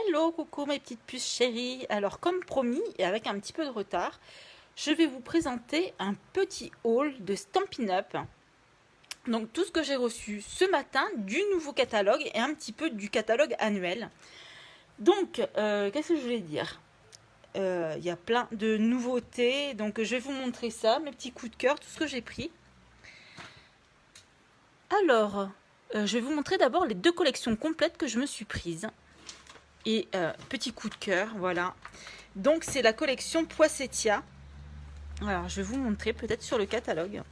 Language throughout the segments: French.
Hello, coucou mes petites puces chéries. Alors comme promis et avec un petit peu de retard, je vais vous présenter un petit haul de Stampin' Up. Donc tout ce que j'ai reçu ce matin du nouveau catalogue et un petit peu du catalogue annuel. Donc qu'est-ce que je voulais dire? Il y a plein de nouveautés, donc je vais vous montrer ça, mes petits coups de cœur, tout ce que j'ai pris. Alors, je vais vous montrer d'abord les deux collections complètes que je me suis prises. Et petit coup de cœur, voilà. Donc c'est la collection Poissettia. Alors je vais vous montrer peut-être sur le catalogue.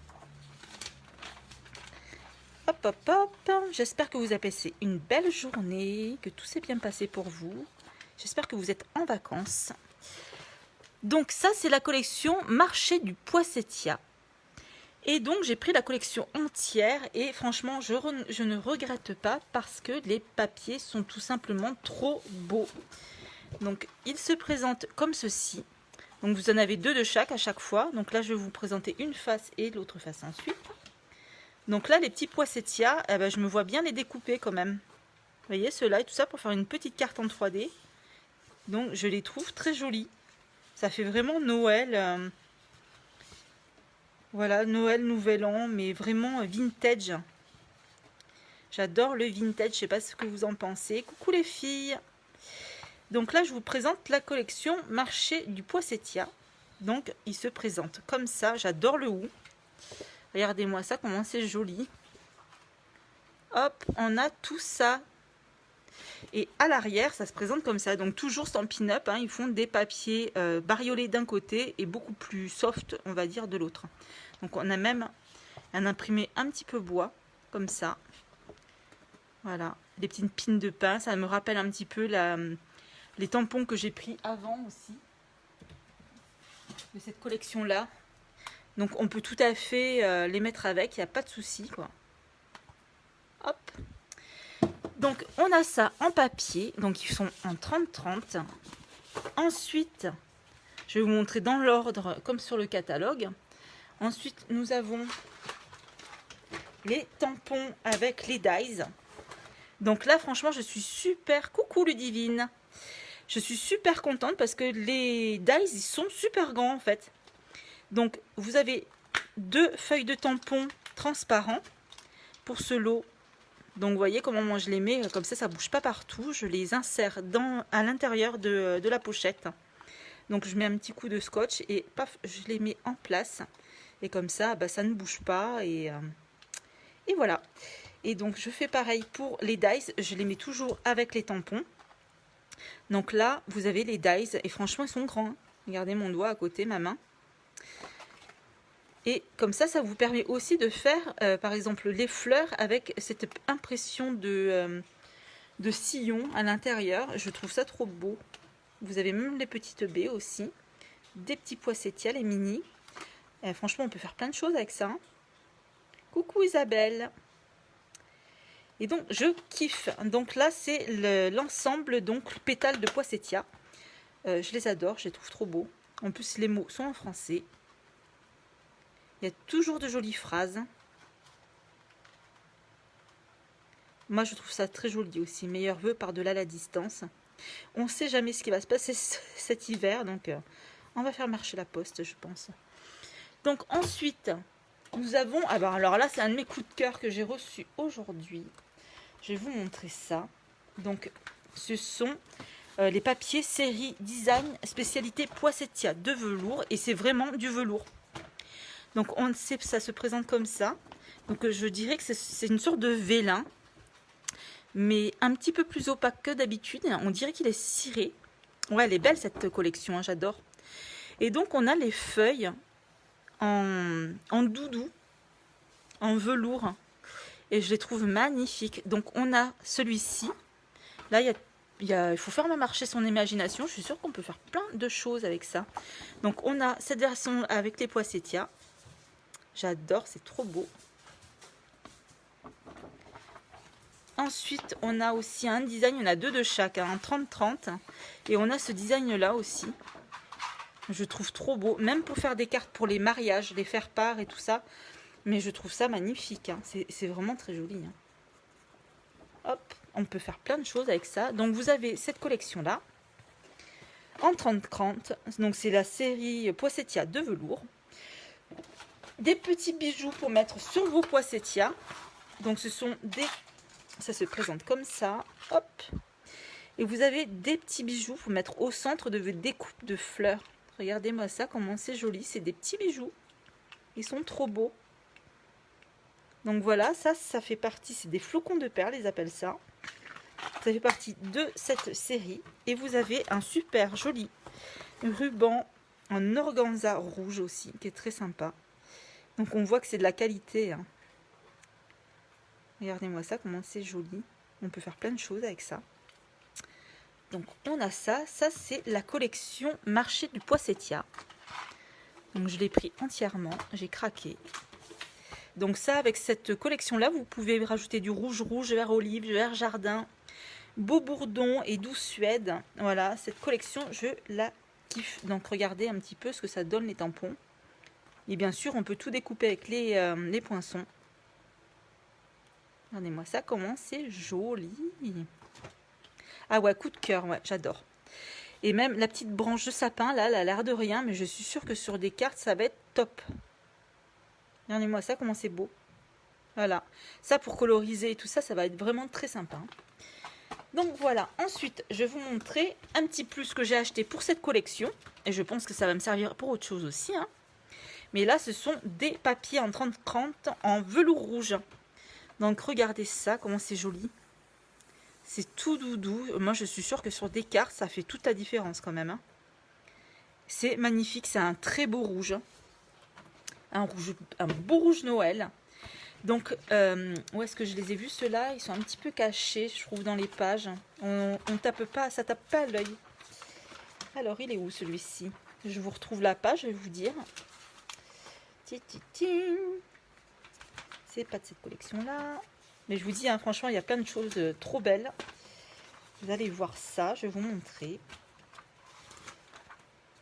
Hop hop hop. J'espère que vous avez passé une belle journée, que tout s'est bien passé pour vous. J'espère que vous êtes en vacances. Donc ça c'est la collection Marché du Poissettia. Et donc j'ai pris la collection entière et franchement je ne regrette pas parce que les papiers sont tout simplement trop beaux. Donc il se présente comme ceci. Donc vous en avez deux de chaque à chaque fois. Donc là je vais vous présenter une face et l'autre face ensuite. Donc là les petits poissettias, eh ben, je me vois bien les découper quand même. Vous voyez ceux-là et tout ça pour faire une petite carte en 3D. Donc je les trouve très jolis. Ça fait vraiment Noël. Voilà, Noël, Nouvel An, mais vraiment vintage. J'adore le vintage, je sais pas ce que vous en pensez. Coucou les filles. Donc là, je vous présente la collection Marché du Poissettia. Donc, il se présente comme ça. J'adore le hou. Regardez-moi ça, comment c'est joli. Hop, on a tout ça. Et à l'arrière, ça se présente comme ça. Donc, toujours Stampin' Up. Hein, ils font des papiers bariolés d'un côté et beaucoup plus soft, on va dire, de l'autre. Donc, on a même un imprimé un petit peu bois, comme ça. Voilà, des petites pines de pain. Ça me rappelle un petit peu les tampons que j'ai pris avant aussi. De cette collection-là. Donc, on peut tout à fait les mettre avec. Il n'y a pas de souci, quoi. Hop. Donc, on a ça en papier. Donc, ils sont en 30-30. Ensuite, je vais vous montrer dans l'ordre, comme sur le catalogue. Ensuite, nous avons les tampons avec les dies. Donc là, franchement, je suis super... Coucou Ludivine. Je suis super contente parce que les dies, ils sont super grands en fait. Donc, vous avez deux feuilles de tampons transparents pour ce lot. Donc, vous voyez comment moi je les mets. Comme ça ne bouge pas partout. Je les insère à l'intérieur de la pochette. Donc, je mets un petit coup de scotch et paf, je les mets en place. Et comme ça, bah, ça ne bouge pas. Et voilà. Et donc, je fais pareil pour les dies. Je les mets toujours avec les tampons. Donc là, vous avez les dies. Et franchement, ils sont grands. Regardez mon doigt à côté, ma main. Et comme ça, ça vous permet aussi de faire, par exemple, les fleurs avec cette impression de sillon à l'intérieur. Je trouve ça trop beau. Vous avez même les petites baies aussi. Des petits poissettias, les mini. Franchement, on peut faire plein de choses avec ça. Coucou Isabelle. Et donc, je kiffe. Donc là, c'est l'ensemble, donc, pétales de poissettia. Je les adore, je les trouve trop beaux. En plus, les mots sont en français. Il y a toujours de jolies phrases. Moi, je trouve ça très joli aussi. Meilleurs vœux par-delà la distance. On ne sait jamais ce qui va se passer cet hiver. Donc, on va faire marcher la poste, je pense. Donc, ensuite, nous avons... alors là, c'est un de mes coups de cœur que j'ai reçu aujourd'hui. Je vais vous montrer ça. Donc, ce sont les papiers série design spécialité Poissettia de velours. Et c'est vraiment du velours. Donc, on sait que ça se présente comme ça. Donc, je dirais que c'est une sorte de vélin. Mais un petit peu plus opaque que d'habitude. On dirait qu'il est ciré. Ouais, elle est belle cette collection, hein, j'adore. Et donc, on a les feuilles en doudou, en velours. Et je les trouve magnifiques. Donc, on a celui-ci. Là, il faut faire marcher son imagination. Je suis sûre qu'on peut faire plein de choses avec ça. Donc, on a cette version avec les poissettias. J'adore, c'est trop beau. Ensuite, on a aussi un design. On a deux de chaque, un 30-30. Et on a ce design-là aussi. Je trouve trop beau. Même pour faire des cartes pour les mariages, les faire-part et tout ça. Mais je trouve ça magnifique. Hein. C'est vraiment très joli. Hein. Hop, On peut faire plein de choses avec ça. Donc vous avez cette collection-là en 30-30. Donc c'est la série Poinsettia de velours. Des petits bijoux pour mettre sur vos poinsettias. Donc ce sont des... Ça se présente comme ça. Hop. Et vous avez des petits bijoux pour mettre au centre de vos découpes de fleurs. Regardez-moi ça, comment c'est joli. C'est des petits bijoux. Ils sont trop beaux. Donc voilà, ça fait partie, c'est des flocons de perles, ils appellent ça. Ça fait partie de cette série. Et vous avez un super joli ruban en organza rouge aussi, qui est très sympa. Donc on voit que c'est de la qualité. Hein. Regardez-moi ça, comment c'est joli. On peut faire plein de choses avec ça. Donc on a ça. Ça c'est la collection Marché du Poinsettia. Donc je l'ai pris entièrement, j'ai craqué. Donc ça, avec cette collection-là, vous pouvez rajouter du rouge, vert olive, vert jardin, beau bourdon et douce Suède. Voilà, cette collection, je la kiffe. Donc regardez un petit peu ce que ça donne les tampons. Et bien sûr, on peut tout découper avec les poinçons. Regardez-moi ça, comment c'est joli. Ah ouais, coup de cœur, ouais, j'adore. Et même la petite branche de sapin, là, elle a l'air de rien, mais je suis sûre que sur des cartes, ça va être top. Regardez-moi ça, comment c'est beau. Voilà. Ça, pour coloriser et tout ça, ça va être vraiment très sympa. Donc voilà. Ensuite, je vais vous montrer un petit plus que j'ai acheté pour cette collection. Et je pense que ça va me servir pour autre chose aussi. Hein. Mais là, ce sont des papiers en 30-30 en velours rouge. Donc regardez ça, comment c'est joli. C'est tout doudou. Moi, je suis sûre que sur des cartes, ça fait toute la différence quand même. Hein. C'est magnifique. C'est un très beau rouge. Un beau rouge Noël. Donc, où est-ce que je les ai vus ceux-là? Ils sont un petit peu cachés, je trouve, dans les pages. On tape pas, ça tape pas à l'œil. Alors, il est où celui-ci? Je vous retrouve la page, je vais vous dire. C'est pas de cette collection-là. Mais je vous dis, hein, franchement, il y a plein de choses trop belles. Vous allez voir ça, je vais vous montrer.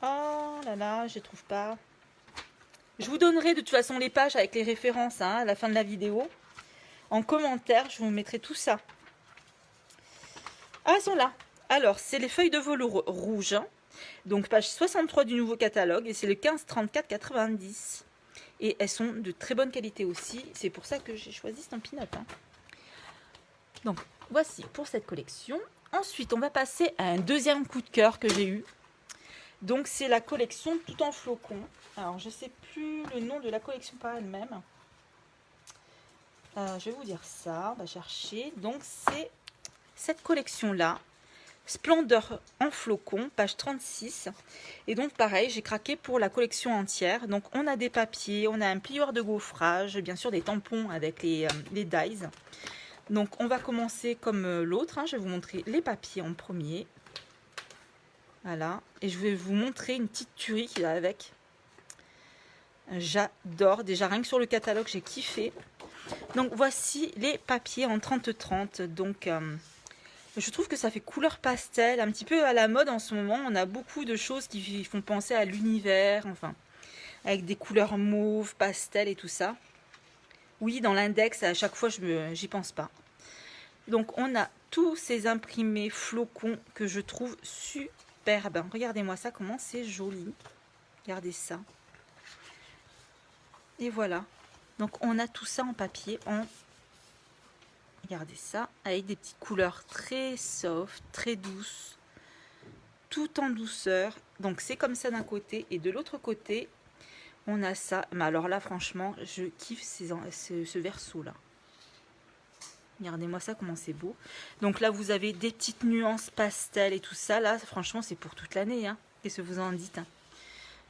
Oh là là, je les trouve pas. Je vous donnerai de toute façon les pages avec les références hein, à la fin de la vidéo. En commentaire, je vous mettrai tout ça. Ah, elles sont là. Alors, c'est les feuilles de velours rouge. Hein. Donc, page 63 du nouveau catalogue. Et c'est le 15-34-90. Et elles sont de très bonne qualité aussi. C'est pour ça que j'ai choisi Stampin' Up. Hein. Donc, voici pour cette collection. Ensuite, on va passer à un deuxième coup de cœur que j'ai eu. Donc, c'est la collection tout en flocons. Alors, je ne sais plus le nom de la collection par elle-même. Je vais vous dire ça. On va chercher. Donc, c'est cette collection-là. Splendeur en flocons, page 36. Et donc, pareil, j'ai craqué pour la collection entière. Donc, on a des papiers, on a un plieur de gaufrage, bien sûr des tampons avec les dies. Donc, on va commencer comme l'autre. Hein. Je vais vous montrer les papiers en premier. Voilà. Et je vais vous montrer une petite tuerie qui va avec. J'adore. Déjà, rien que sur le catalogue, j'ai kiffé. Donc, voici les papiers en 30-30. Donc, je trouve que ça fait couleur pastel. Un petit peu à la mode en ce moment. On a beaucoup de choses qui font penser à l'univers. Enfin, avec des couleurs mauves, pastel et tout ça. Oui, dans l'index, à chaque fois, j'y pense pas. Donc, on a tous ces imprimés flocons que je trouve superbes. Regardez-moi ça, comment c'est joli. Regardez ça. Et voilà. Donc, on a tout ça en papier. Regardez ça. Avec des petites couleurs très soft, très douces. Tout en douceur. Donc, c'est comme ça d'un côté. Et de l'autre côté, on a ça. Mais alors là, franchement, je kiffe ce verso-là. Regardez-moi ça, comment c'est beau. Donc là, vous avez des petites nuances pastel et tout ça. Là, franchement, c'est pour toute l'année. Hein. Qu'est-ce que vous en dites hein.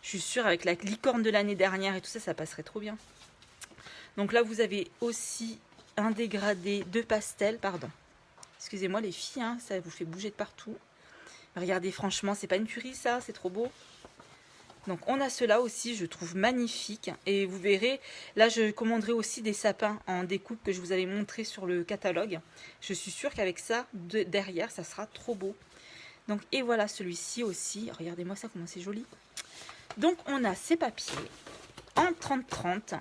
Je suis sûre, avec la licorne de l'année dernière et tout ça, ça passerait trop bien. Donc là, vous avez aussi un dégradé de pastel. Pardon. Excusez-moi les filles, hein, ça vous fait bouger de partout. Regardez, franchement, c'est pas une tuerie ça, c'est trop beau. Donc on a cela aussi, je trouve magnifique. Et vous verrez, là je commanderai aussi des sapins en découpe que je vous avais montré sur le catalogue. Je suis sûre qu'avec ça, derrière, ça sera trop beau. Donc et voilà celui-ci aussi. Regardez-moi ça, comment c'est joli. Donc on a ces papiers en 30-30.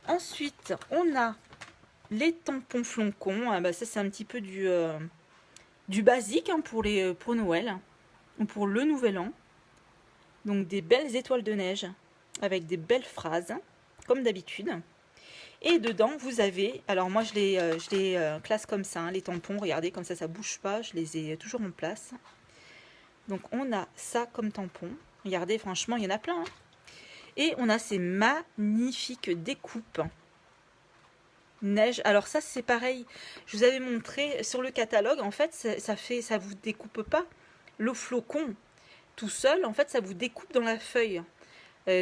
Ensuite, on a les tampons flocons, bah ça c'est un petit peu du basique hein, pour Noël ou pour le Nouvel An. Donc des belles étoiles de neige avec des belles phrases, comme d'habitude. Et dedans, vous avez, alors moi je les classe comme ça, hein, les tampons, regardez, comme ça bouge pas, je les ai toujours en place. Donc on a ça comme tampon, regardez, franchement, il y en a plein. Hein. Et on a ces magnifiques découpes neige. Alors ça c'est pareil, je vous avais montré sur le catalogue, en fait, ça vous découpe pas le flocon tout seul, en fait, ça vous découpe dans la feuille.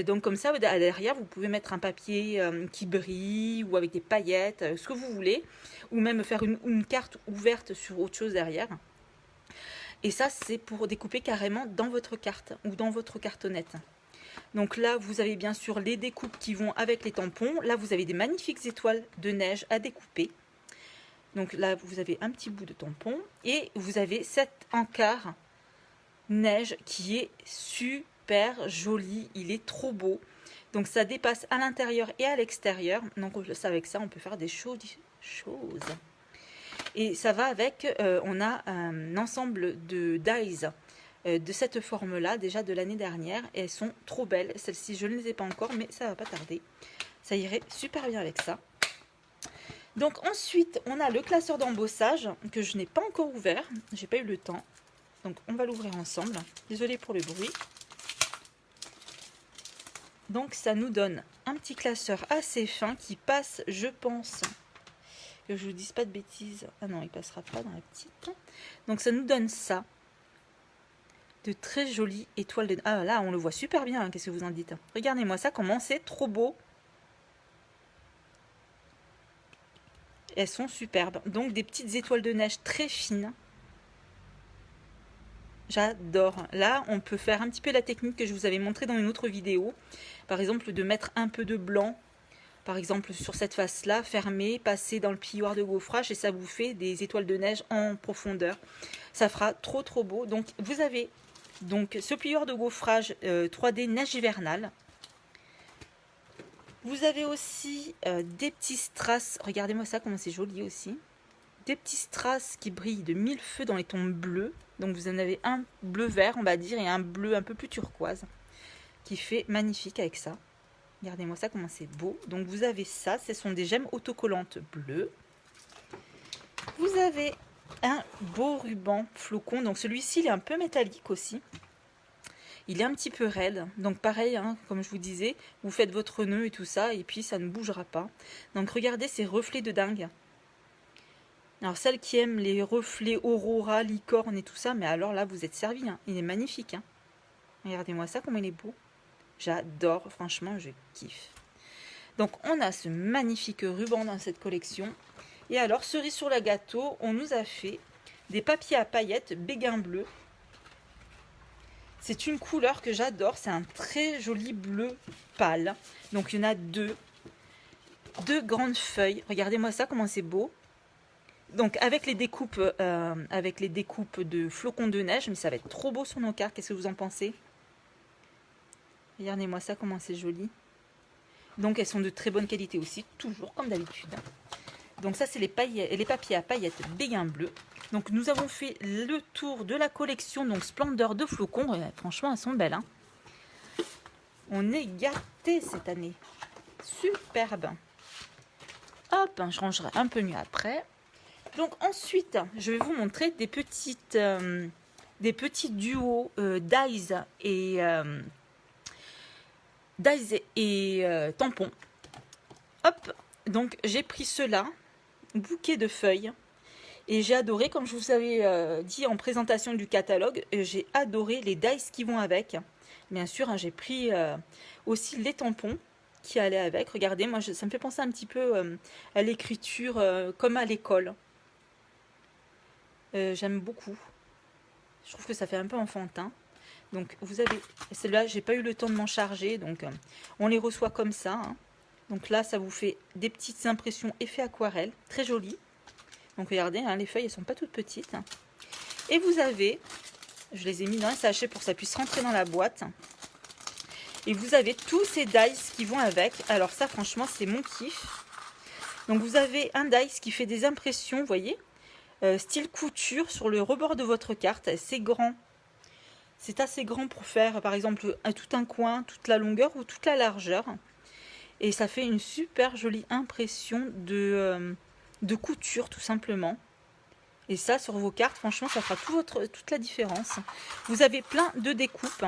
Donc comme ça, derrière, vous pouvez mettre un papier qui brille ou avec des paillettes, ce que vous voulez, ou même faire une carte ouverte sur autre chose derrière. Et ça, c'est pour découper carrément dans votre carte ou dans votre cartonnette. Donc là, vous avez bien sûr les découpes qui vont avec les tampons. Là, vous avez des magnifiques étoiles de neige à découper. Donc là, vous avez un petit bout de tampon et vous avez cet encart neige qui est super joli, il est trop beau. Donc ça dépasse à l'intérieur et à l'extérieur. Donc avec ça, on peut faire des choses. Et ça va avec, on a un ensemble de dies de cette forme-là, déjà de l'année dernière. Et elles sont trop belles. Celles-ci, je ne les ai pas encore, mais ça va pas tarder. Ça irait super bien avec ça. Donc ensuite, on a le classeur d'embossage que je n'ai pas encore ouvert. J'ai pas eu le temps. Donc on va l'ouvrir ensemble. Désolée pour le bruit. Donc ça nous donne un petit classeur assez fin qui passe, je pense, que je ne vous dise pas de bêtises. Ah non, il passera pas dans la petite. Donc ça nous donne ça. De très jolies étoiles de... Ah là, on le voit super bien, hein, qu'est-ce que vous en dites? Regardez-moi ça, comment c'est trop beau. Elles sont superbes. Donc des petites étoiles de neige très fines. J'adore. Là, on peut faire un petit peu la technique que je vous avais montrée dans une autre vidéo. Par exemple, de mettre un peu de blanc. Par exemple, sur cette face-là, fermer, passer dans le plioir de gaufrage et ça vous fait des étoiles de neige en profondeur. Ça fera trop trop beau. Donc, vous avez donc ce plioir de gaufrage 3D neige hivernale. Vous avez aussi des petits strass. Regardez-moi ça, comment c'est joli aussi. Des petits strass qui brillent de mille feux dans les tons bleus. Donc vous en avez un bleu vert, on va dire, et un bleu un peu plus turquoise, qui fait magnifique avec ça. Regardez-moi ça, comment c'est beau. Donc vous avez ça, ce sont des gemmes autocollantes bleues. Vous avez un beau ruban flocon. Donc celui-ci, il est un peu métallique aussi. Il est un petit peu raide. Donc pareil, hein, comme je vous disais, vous faites votre nœud et tout ça, et puis ça ne bougera pas. Donc regardez ces reflets de dingue. Alors celles qui aiment les reflets aurora, licorne et tout ça, mais alors là vous êtes servis, hein. Il est magnifique. Hein. Regardez-moi ça, comment il est beau. J'adore, franchement je kiffe. Donc on a ce magnifique ruban dans cette collection. Et alors cerise sur le gâteau, on nous a fait des papiers à paillettes béguin bleu. C'est une couleur que j'adore, c'est un très joli bleu pâle. Donc il y en a deux grandes feuilles. Regardez-moi ça, comment c'est beau. Donc avec les découpes de flocons de neige, mais ça va être trop beau sur nos cartes. Qu'est-ce que vous en pensez? Regardez-moi ça, comment c'est joli. Donc elles sont de très bonne qualité aussi, toujours comme d'habitude. Donc ça c'est les papiers à paillettes béguin bleu. Donc nous avons fait le tour de la collection donc Splendeur de flocons. Et franchement elles sont belles. Hein. On est gâtés cette année. Superbe. Hop, je rangerai un peu mieux après. Donc ensuite, je vais vous montrer des petits duos dies et tampons. Hop, donc j'ai pris cela, bouquet de feuilles, et j'ai adoré, comme je vous avais dit en présentation du catalogue, j'ai adoré les dies qui vont avec. Bien sûr, hein, j'ai pris aussi les tampons qui allaient avec. Regardez, moi ça me fait penser un petit peu à l'écriture comme à l'école. J'aime beaucoup. Je trouve que ça fait un peu enfantin. Donc vous avez celle-là, j'ai pas eu le temps de m'en charger, donc on les reçoit comme ça. Hein. Donc là, ça vous fait des petites impressions effet aquarelle, très jolies. Donc regardez, hein, les feuilles elles sont pas toutes petites. Et vous avez, je les ai mis dans un sachet pour que ça puisse rentrer dans la boîte. Et vous avez tous ces dies qui vont avec. Alors ça, franchement, c'est mon kiff. Donc vous avez un dice qui fait des impressions, vous voyez, style couture sur le rebord de votre carte. C'est grand. C'est assez grand pour faire par exemple tout un coin, toute la longueur ou toute la largeur. Et ça fait une super jolie impression de couture tout simplement. Et ça sur vos cartes, franchement ça fera toute la différence. Vous avez plein de découpes.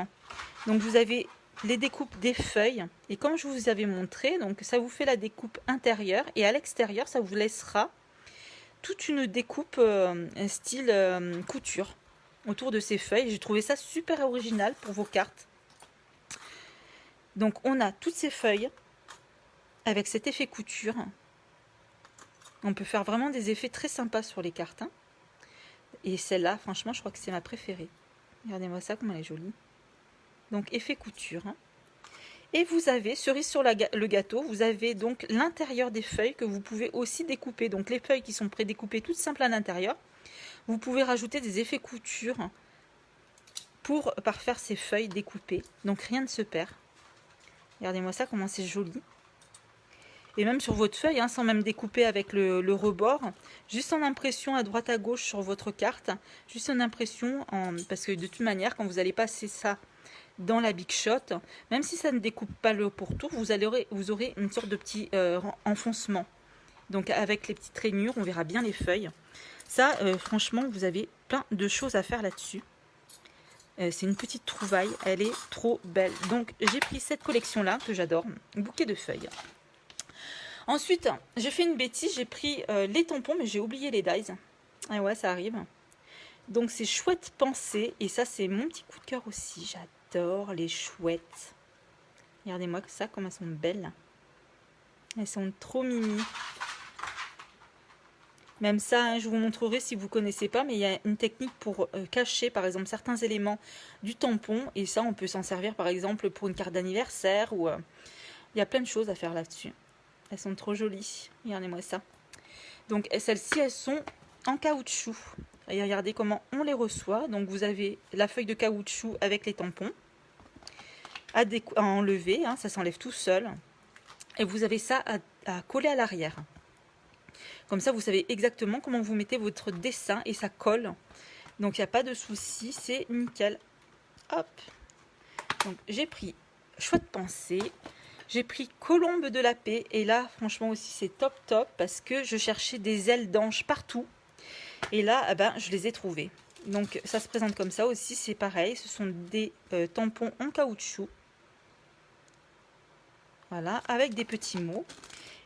Donc vous avez les découpes des feuilles. Et comme je vous avais montré, donc ça vous fait la découpe intérieure. Et à l'extérieur ça vous laissera toute une découpe style couture autour de ces feuilles. J'ai trouvé ça super original pour vos cartes. Donc on a toutes ces feuilles avec cet effet couture. On peut faire vraiment des effets très sympas sur les cartes. Et celle-là, franchement, je crois que c'est ma préférée. Regardez-moi ça, comme elle est jolie. Donc effet couture. Et vous avez, cerise sur le gâteau, vous avez donc l'intérieur des feuilles que vous pouvez aussi découper. Donc les feuilles qui sont prédécoupées toutes simples à l'intérieur. Vous pouvez rajouter des effets couture pour parfaire ces feuilles découpées. Donc rien ne se perd. Regardez-moi ça, comment c'est joli. Et même sur votre feuille, sans même découper avec le rebord, juste en impression à droite à gauche sur votre carte, juste en impression, parce que de toute manière, quand vous allez passer ça dans la Big Shot, même si ça ne découpe pas le pourtour, vous aurez une sorte de petit enfoncement. Donc avec les petites rainures, on verra bien les feuilles. Ça, franchement, vous avez plein de choses à faire là-dessus. C'est une petite trouvaille, elle est trop belle. Donc j'ai pris cette collection-là, que j'adore, bouquet de feuilles. Ensuite, j'ai fait une bêtise, j'ai pris les tampons, mais j'ai oublié les dies. Ah ouais, ça arrive. Donc c'est Chouette Pensée, et ça c'est mon petit coup de cœur aussi. J'adore les chouettes. Regardez-moi ça, comme elles sont belles. Elles sont trop mimi. Même ça, je vous montrerai si vous ne connaissez pas, mais il y a une technique pour cacher par exemple certains éléments du tampon, et ça on peut s'en servir par exemple pour une carte d'anniversaire, ou il y a plein de choses à faire là-dessus. Elles sont trop jolies, regardez-moi ça. Donc celles-ci, elles sont en caoutchouc. Et regardez comment on les reçoit. Donc vous avez la feuille de caoutchouc avec les tampons à enlever, ça s'enlève tout seul. Et vous avez ça à coller à l'arrière. Comme ça, vous savez exactement comment vous mettez votre dessin et ça colle. Donc, il n'y a pas de souci, c'est nickel. Hop. Donc, j'ai pris Chouette Pensée. J'ai pris Colombe de la Paix. Et là, franchement aussi, c'est top top parce que je cherchais des ailes d'ange partout. Et là, je les ai trouvées. Donc, ça se présente comme ça aussi. C'est pareil. Ce sont des tampons en caoutchouc. Voilà, avec des petits mots.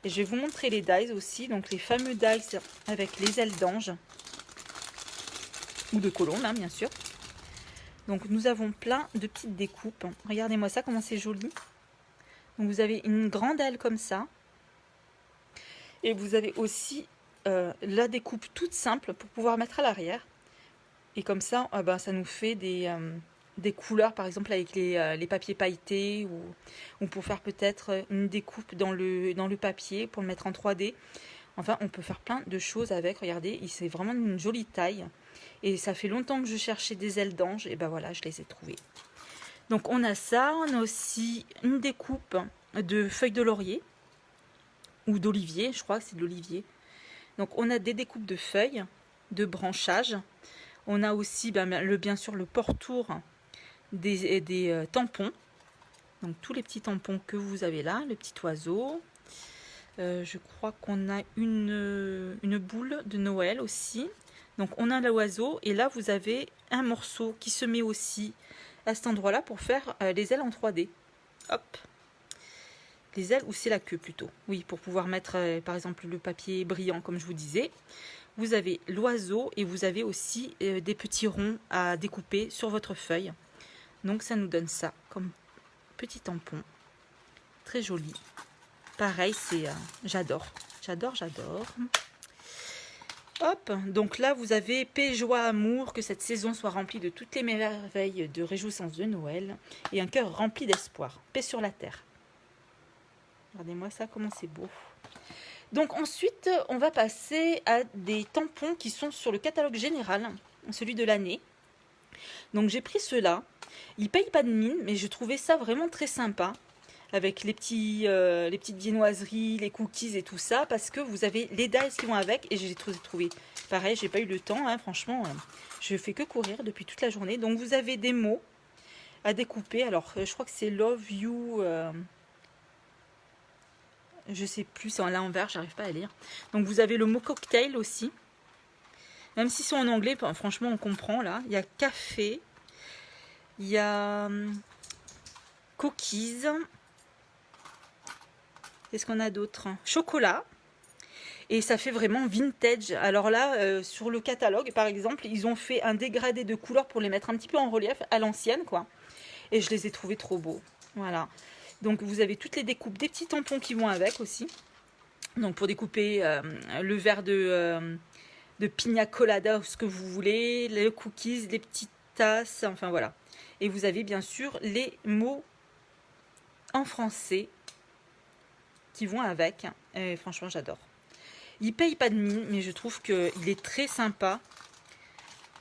Et je vais vous montrer les dies aussi, donc les fameux dies avec les ailes d'ange, ou de colombe, bien sûr. Donc nous avons plein de petites découpes. Regardez-moi ça, comment c'est joli. Donc vous avez une grande aile comme ça. Et vous avez aussi la découpe toute simple pour pouvoir mettre à l'arrière. Et comme ça, ça nous fait des couleurs, par exemple avec les papiers pailletés, ou pour faire peut-être une découpe dans le papier pour le mettre en 3D. Enfin, on peut faire plein de choses avec. Regardez, c'est vraiment une jolie taille. Et ça fait longtemps que je cherchais des ailes d'ange. Et voilà, je les ai trouvées. Donc on a ça. On a aussi une découpe de feuilles de laurier. Ou d'olivier, je crois que c'est de l'olivier. Donc on a des découpes de feuilles, de branchages. On a aussi, bien sûr, le pourtour des tampons. Donc tous les petits tampons que vous avez là, le petit oiseau. Je crois qu'on a une boule de Noël aussi. Donc on a l'oiseau et là vous avez un morceau qui se met aussi à cet endroit là pour faire les ailes en 3D. Hop. Les ailes, ou c'est la queue plutôt. Oui, pour pouvoir mettre par exemple le papier brillant comme je vous disais. Vous avez l'oiseau et vous avez aussi des petits ronds à découper sur votre feuille. Donc ça nous donne ça comme petit tampon. Très joli. Pareil, c'est j'adore. J'adore. Hop, donc là vous avez paix, joie, amour, que cette saison soit remplie de toutes les merveilles de réjouissance de Noël et un cœur rempli d'espoir. Paix sur la terre. Regardez-moi ça, comment c'est beau. Donc ensuite, on va passer à des tampons qui sont sur le catalogue général, celui de l'année. Donc j'ai pris ceux-là. Ils ne payent pas de mine, mais je trouvais ça vraiment très sympa. avec les petites viennoiseries, les cookies et tout ça, parce que vous avez les dies qui vont avec, et j'ai trouvé. Pareil, j'ai pas eu le temps, hein, franchement, je fais que courir depuis toute la journée. Donc vous avez des mots à découper. Alors, je crois que c'est Love You, je sais plus, c'est en l'envers, j'arrive pas à lire. Donc vous avez le mot cocktail aussi. Même si c'est en anglais, franchement, on comprend là. Il y a café, il y a cookies. Qu'est-ce qu'on a d'autre? Chocolat. Et ça fait vraiment vintage. Alors là, sur le catalogue, par exemple, ils ont fait un dégradé de couleurs pour les mettre un petit peu en relief à l'ancienne, quoi. Et je les ai trouvés trop beaux. Voilà. Donc vous avez toutes les découpes, des petits tampons qui vont avec aussi. Donc pour découper le verre de pina colada, ce que vous voulez, les cookies, les petites tasses, enfin voilà. Et vous avez bien sûr les mots en français qui vont avec. Et franchement, j'adore. Il paye pas de mine, mais je trouve qu'il est très sympa.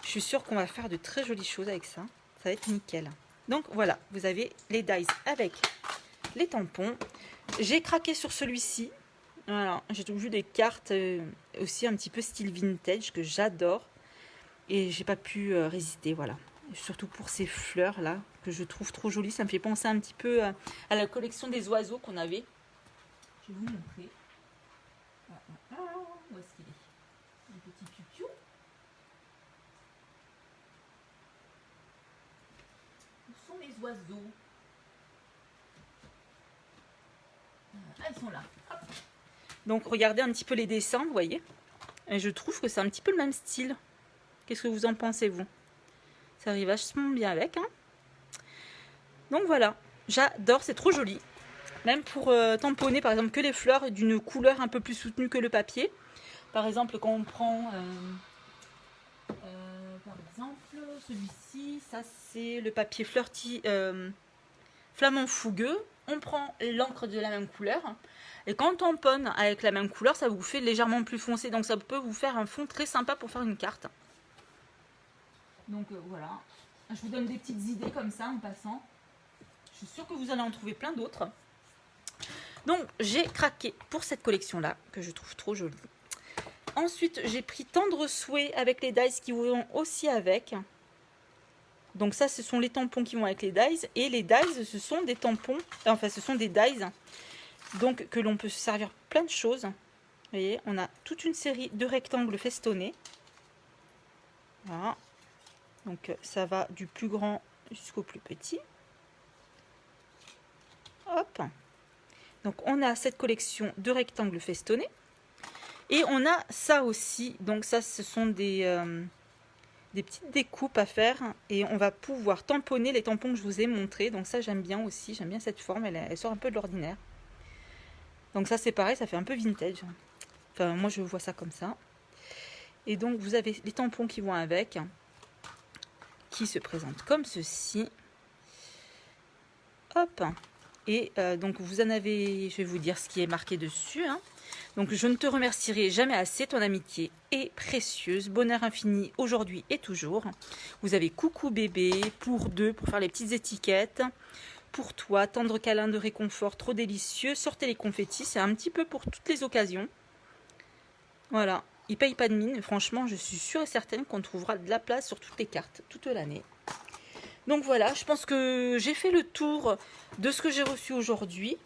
Je suis sûre qu'on va faire de très jolies choses avec ça. Ça va être nickel. Donc voilà, vous avez les dies avec les tampons. J'ai craqué sur celui-ci. Voilà, j'ai vu des cartes aussi un petit peu style vintage que j'adore. Et j'ai pas pu résister, voilà. Surtout pour ces fleurs là, que je trouve trop jolies. Ça me fait penser un petit peu à la collection des oiseaux qu'on avait. Je vais vous montrer. Où est-ce qu'il est? Le petit piou-piou. Où sont mes oiseaux? Ah, ils sont là. Hop. Donc regardez un petit peu les dessins, vous voyez. Et je trouve que c'est un petit peu le même style. Qu'est-ce que vous en pensez, vous? Ça arrive vachement bien avec, hein. Donc voilà, j'adore, c'est trop joli. Même pour tamponner, par exemple, que les fleurs d'une couleur un peu plus soutenue que le papier. Par exemple, quand on prend, par exemple, celui-ci, ça c'est le papier flirty flamant fougueux. On prend l'encre de la même couleur. Et quand on tamponne avec la même couleur, ça vous fait légèrement plus foncé. Donc ça peut vous faire un fond très sympa pour faire une carte. Donc voilà, je vous donne des petites idées comme ça en passant. Je suis sûre que vous allez en trouver plein d'autres. Donc j'ai craqué pour cette collection-là, que je trouve trop jolie. Ensuite, j'ai pris Tendre Souhait avec les dies qui vont aussi avec. Donc ça, ce sont les tampons qui vont avec les dies. Et les dies, ce sont des tampons, enfin ce sont des dies. Donc que l'on peut se servir plein de choses. Vous voyez, on a toute une série de rectangles festonnés. Voilà. Donc ça va du plus grand jusqu'au plus petit. Hop. Donc on a cette collection de rectangles festonnés. Et on a ça aussi. Donc ça, ce sont des petites découpes à faire. Et on va pouvoir tamponner les tampons que je vous ai montrés. Donc ça, j'aime bien aussi. J'aime bien cette forme. Elle sort un peu de l'ordinaire. Donc ça, c'est pareil. Ça fait un peu vintage. Enfin, moi, je vois ça comme ça. Et donc, vous avez les tampons qui vont avec. Qui se présentent comme ceci. Hop. Et donc vous en avez, je vais vous dire ce qui est marqué dessus. Hein. Donc je ne te remercierai jamais assez, ton amitié est précieuse, bonheur infini aujourd'hui et toujours. Vous avez coucou bébé, pour deux, pour faire les petites étiquettes. Pour toi, tendre câlin de réconfort, trop délicieux. Sortez les confettis, c'est un petit peu pour toutes les occasions. Voilà, il paye pas de mine. Franchement, je suis sûre et certaine qu'on trouvera de la place sur toutes les cartes, toute l'année. Donc voilà, je pense que j'ai fait le tour de ce que j'ai reçu aujourd'hui.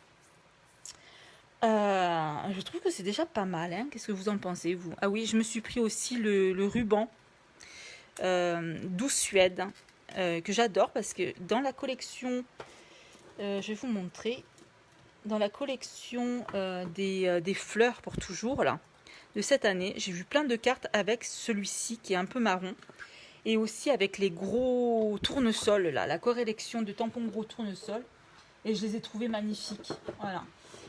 Je trouve que c'est déjà pas mal. Hein. Qu'est-ce que vous en pensez, vous? Ah oui, je me suis pris aussi le ruban Douce Suède, que j'adore parce que dans la collection, je vais vous montrer, dans la collection des fleurs pour toujours, là, de cette année, j'ai vu plein de cartes avec celui-ci qui est un peu marron. Et aussi avec les gros tournesols, là, la collection de tampons gros tournesols. Et je les ai trouvés magnifiques. Voilà.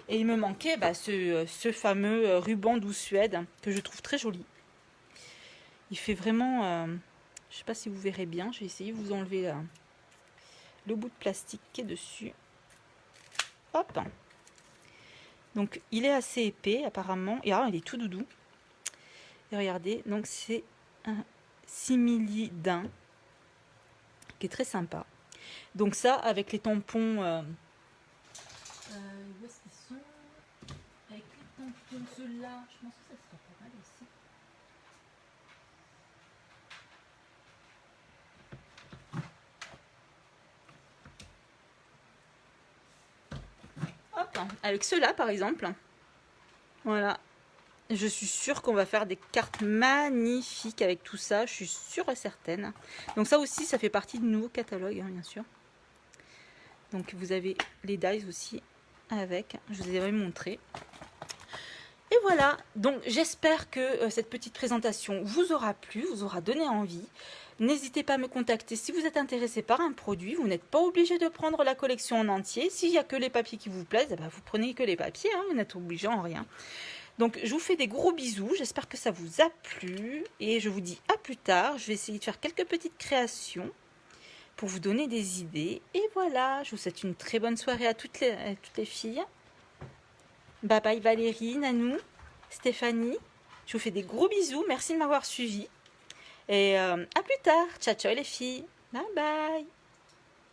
Et il me manquait ce fameux ruban Douce Suède que je trouve très joli. Il fait vraiment... je ne sais pas si vous verrez bien. Je vais essayer de vous enlever le bout de plastique qui est dessus. Hop. Donc il est assez épais apparemment. Et il est tout doudou. Et regardez, donc c'est un simili daim qui est très sympa. Donc ça avec les tampons Où est-ce qu'ils sont? Avec les tampons, ceux-là, je pense que ça se fait pas mal aussi. Hop, avec ceux-là par exemple. Voilà. Je suis sûre qu'on va faire des cartes magnifiques avec tout ça. Je suis sûre et certaine. Donc ça aussi, ça fait partie du nouveau catalogue, hein, bien sûr. Donc vous avez les dies aussi avec. Je vous les avais montrés. Et voilà. Donc j'espère que cette petite présentation vous aura plu, vous aura donné envie. N'hésitez pas à me contacter si vous êtes intéressé par un produit. Vous n'êtes pas obligé de prendre la collection en entier. S'il n'y a que les papiers qui vous plaisent, eh ben, vous prenez que les papiers. Hein, vous n'êtes obligé en rien. Donc, je vous fais des gros bisous. J'espère que ça vous a plu. Et je vous dis à plus tard. Je vais essayer de faire quelques petites créations pour vous donner des idées. Et voilà, je vous souhaite une très bonne soirée à toutes les filles. Bye bye Valérie, Nanou, Stéphanie. Je vous fais des gros bisous. Merci de m'avoir suivi. Et à plus tard. Ciao, ciao les filles. Bye bye.